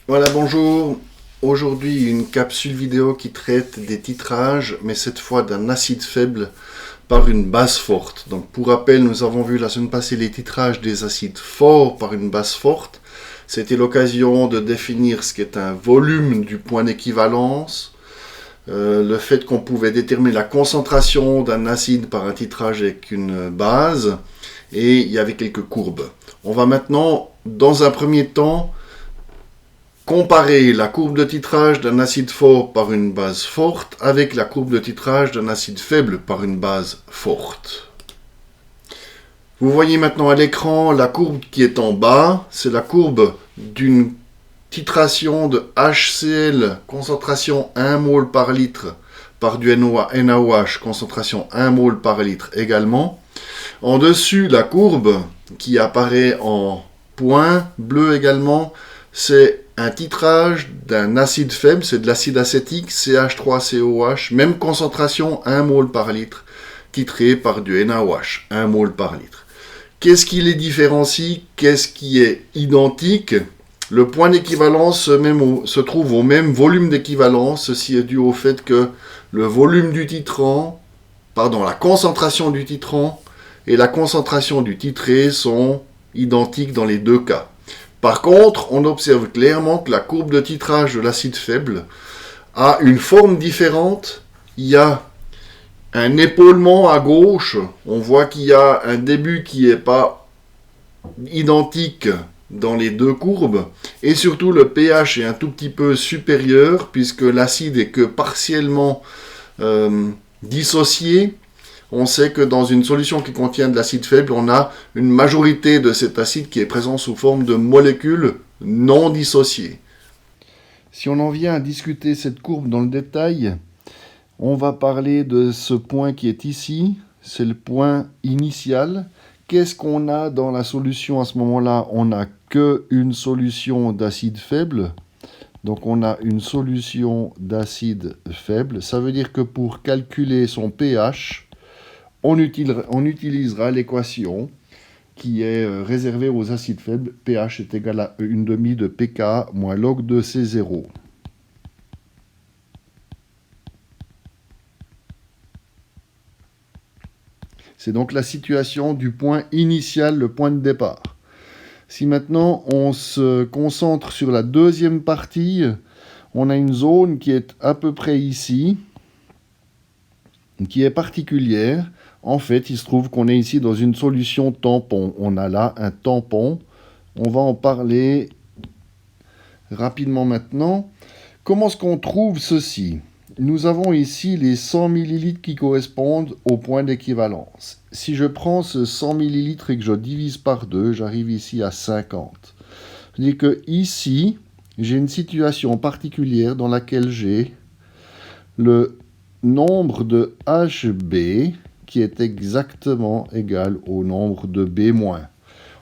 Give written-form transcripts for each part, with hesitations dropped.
Voilà, bonjour. Aujourd'hui, une capsule vidéo qui traite des titrages, mais cette fois d'un acide faible par une base forte. Donc, pour rappel, nous avons vu la semaine passée les titrages des acides forts par une base forte. C'était l'occasion de définir ce qu'est un volume du point d'équivalence, le fait qu'on pouvait déterminer la concentration d'un acide par un titrage avec une base, et il y avait quelques courbes. On va maintenant, dans un premier temps, comparer la courbe de titrage d'un acide fort par une base forte avec la courbe de titrage d'un acide faible par une base forte. Vous voyez maintenant à l'écran la courbe qui est en bas, c'est la courbe d'une titration de HCl, concentration 1 mol par litre, par du NaOH, concentration 1 mol par litre également. En dessus, la courbe qui apparaît en point bleu également, c'est un titrage d'un acide faible, c'est de l'acide acétique, CH3COH, même concentration 1 mol par litre, titré par du NaOH, 1 mol par litre. Qu'est-ce qui les différencie? Qu'est-ce qui est identique? Le point d'équivalence se trouve au même volume d'équivalence. Ceci est dû au fait que le volume du titrant, la concentration du titrant et la concentration du titré sont identiques dans les deux cas. Par contre, on observe clairement que la courbe de titrage de l'acide faible a une forme différente. Il y a un épaulement à gauche. On voit qu'il y a un début qui n'est pas identique dans les deux courbes. Et surtout, le pH est un tout petit peu supérieur puisque l'acide est que partiellement dissocié. On sait que dans une solution qui contient de l'acide faible, on a une majorité de cet acide qui est présent sous forme de molécules non dissociées. Si on en vient à discuter cette courbe dans le détail, on va parler de ce point qui est ici, c'est le point initial. Qu'est-ce qu'on a dans la solution à ce moment-là? On n'a qu'une solution d'acide faible. Donc on a une solution d'acide faible. Ça veut dire que pour calculer son pH, on utilisera l'équation qui est réservée aux acides faibles. pH est égal à 1,5 de pK moins log de C0. C'est donc la situation du point initial, le point de départ. Si maintenant on se concentre sur la deuxième partie, on a une zone qui est à peu près ici, qui est particulière. En fait, il se trouve qu'on est ici dans une solution tampon. On a là un tampon. On va en parler rapidement maintenant. Comment est-ce qu'on trouve ceci? Nous avons ici les 100 ml qui correspondent au point d'équivalence. Si je prends ce 100 ml et que je divise par 2, j'arrive ici à 50. C'est-à-dire que ici, j'ai une situation particulière dans laquelle j'ai le nombre de HB qui est exactement égal au nombre de B-.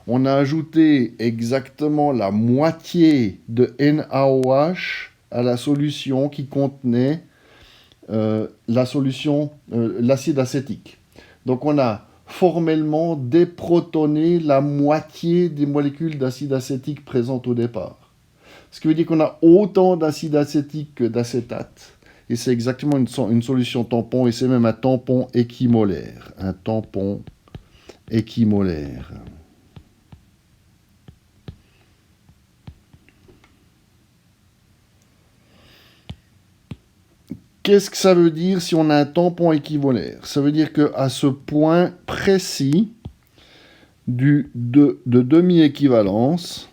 On a ajouté exactement la moitié de NaOH à la solution qui contenait l'acide acétique. Donc on a formellement déprotoné la moitié des molécules d'acide acétique présentes au départ. Ce qui veut dire qu'on a autant d'acide acétique que d'acétate. Et c'est exactement une solution tampon, et c'est même un tampon équimolaire. Un tampon équimolaire. Qu'est-ce que ça veut dire si on a un tampon équimolaire? Ça veut dire qu'à ce point précis de demi-équivalence,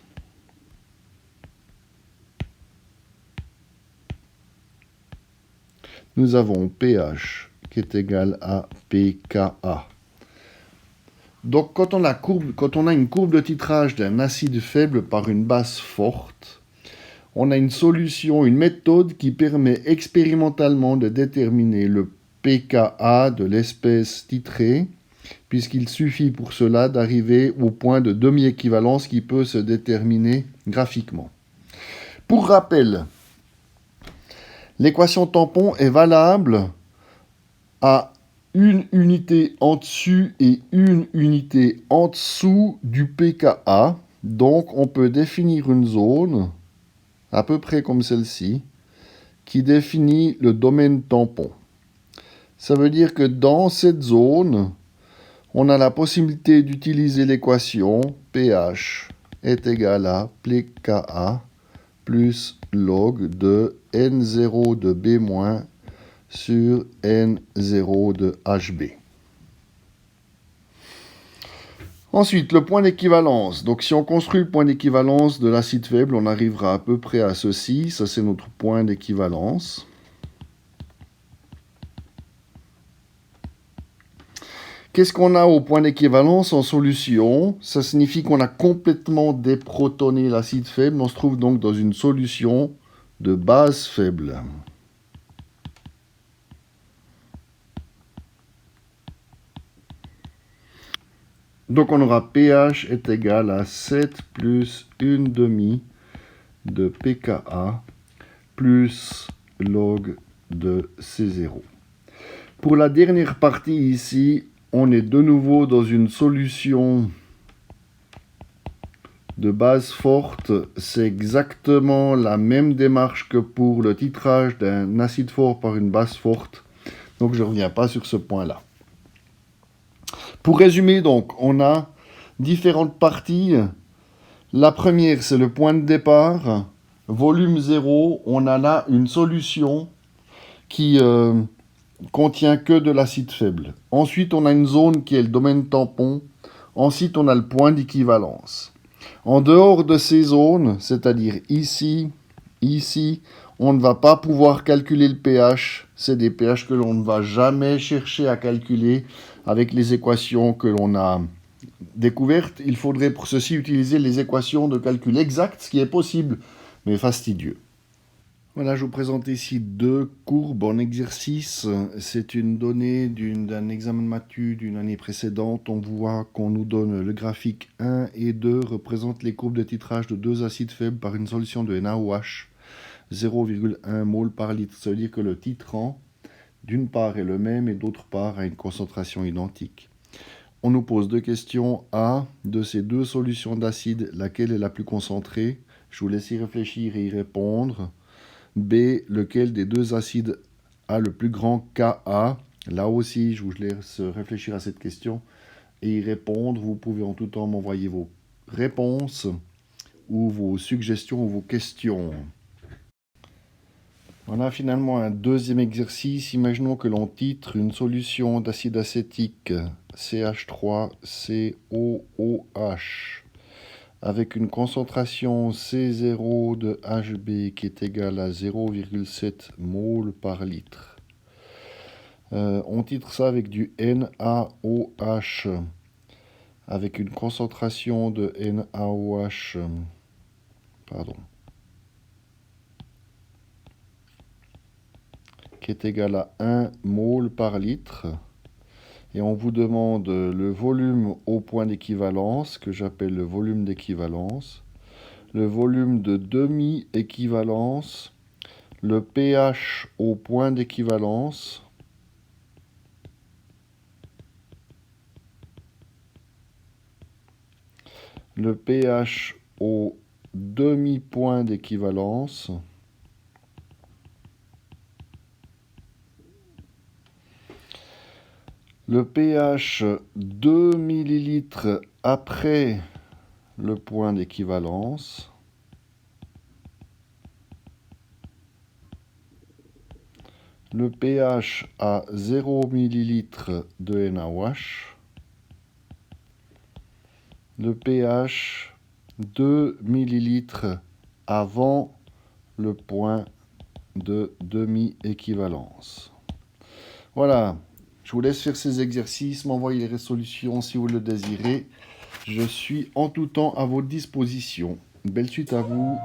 nous avons pH qui est égal à pKa. Donc quand on a une courbe de titrage d'un acide faible par une base forte, on a une solution, une méthode qui permet expérimentalement de déterminer le pKa de l'espèce titrée, puisqu'il suffit pour cela d'arriver au point de demi-équivalence qui peut se déterminer graphiquement. Pour rappel, l'équation tampon est valable à une unité en dessus et une unité en dessous du pKa. Donc on peut définir une zone à peu près comme celle-ci, qui définit le domaine tampon. Ça veut dire que dans cette zone, on a la possibilité d'utiliser l'équation pH est égal à pKa plus log de N0 de B- sur N0 de HB. Ensuite, le point d'équivalence. Donc, si on construit le point d'équivalence de l'acide faible, on arrivera à peu près à ceci. Ça, c'est notre point d'équivalence. Qu'est-ce qu'on a au point d'équivalence en solution? Ça signifie qu'on a complètement déprotoné l'acide faible. On se trouve donc dans une solution de base faible. Donc on aura pH est égal à 7 plus 1/2 de pKa plus log de C0. Pour la dernière partie ici, on est de nouveau dans une solution de base forte. C'est exactement la même démarche que pour le titrage d'un acide fort par une base forte. Donc je ne reviens pas sur ce point-là. Pour résumer, donc, on a différentes parties. La première, c'est le point de départ. Volume 0, on a là une solution qui contient que de l'acide faible. Ensuite, on a une zone qui est le domaine tampon. Ensuite, on a le point d'équivalence. En dehors de ces zones, c'est-à-dire ici, ici, on ne va pas pouvoir calculer le pH. C'est des pH que l'on ne va jamais chercher à calculer avec les équations que l'on a découvertes. Il faudrait pour ceci utiliser les équations de calcul exact, ce qui est possible, mais fastidieux. Voilà, je vous présente ici deux courbes en exercice. C'est une donnée d'un examen de maths d'une année précédente. On voit qu'on nous donne le graphique 1 et 2 représentent les courbes de titrage de deux acides faibles par une solution de NaOH, 0,1 mol par litre. Ça veut dire que le titrant, d'une part, est le même et d'autre part, a une concentration identique. On nous pose deux questions. A, de ces deux solutions d'acide, laquelle est la plus concentrée? Je vous laisse y réfléchir et y répondre. B, lequel des deux acides a le plus grand Ka? Là aussi, je vous laisse réfléchir à cette question et y répondre. Vous pouvez en tout temps m'envoyer vos réponses ou vos suggestions ou vos questions. On a finalement un deuxième exercice. Imaginons que l'on titre une solution d'acide acétique CH3COOH avec une concentration C0 de HB qui est égale à 0,7 mol par litre. On titre ça avec du NaOH avec une concentration de NaOH qui est égal à 1 mol par litre. Et on vous demande le volume au point d'équivalence, que j'appelle le volume d'équivalence, le volume de demi-équivalence, le pH au point d'équivalence, le pH au demi-point d'équivalence, le pH 2 ml après le point d'équivalence, le pH à 0 ml de NaOH, le pH 2 ml avant le point de demi-équivalence. Voilà. Je vous laisse faire ces exercices, m'envoyer les solutions si vous le désirez. Je suis en tout temps à votre disposition. Belle suite à vous.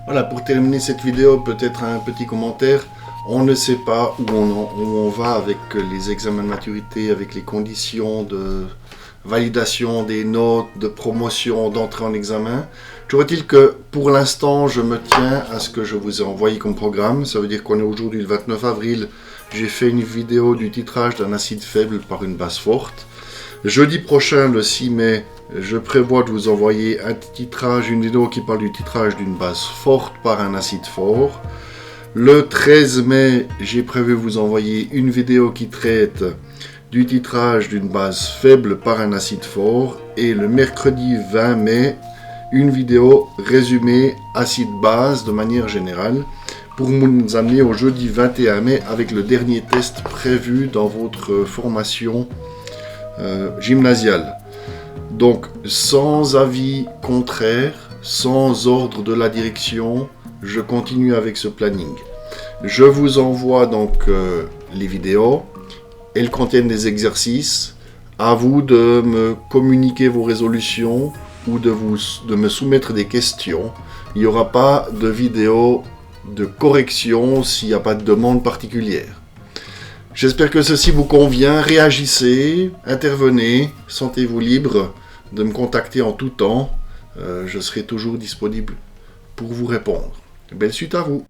Voilà, pour terminer cette vidéo, peut-être un petit commentaire. On ne sait pas où on va avec les examens de maturité, avec les conditions de validation des notes, de promotion, d'entrée en examen. Toujours est-il que pour l'instant, je me tiens à ce que je vous ai envoyé comme programme. Ça veut dire qu'on est aujourd'hui le 29 avril. J'ai fait une vidéo du titrage d'un acide faible par une base forte. Jeudi prochain, le 6 mai, Je prévois de vous envoyer un titrage, une vidéo qui parle du titrage d'une base forte par un acide fort. Le 13 mai, j'ai prévu vous envoyer une vidéo qui traite du titrage d'une base faible par un acide fort. Et le mercredi 20 mai, une vidéo résumée acide-base de manière générale pour nous amener au jeudi 21 mai avec le dernier test prévu dans votre formation gymnasiale. Donc, sans avis contraire, sans ordre de la direction, je continue avec ce planning. Je vous envoie donc les vidéos. Elles contiennent des exercices. À vous de me communiquer vos résolutions ou de me soumettre des questions. Il n'y aura pas de vidéo de correction s'il n'y a pas de demande particulière. J'espère que ceci vous convient. Réagissez, intervenez, sentez-vous libre de me contacter en tout temps. Je serai toujours disponible pour vous répondre. Belle suite à vous.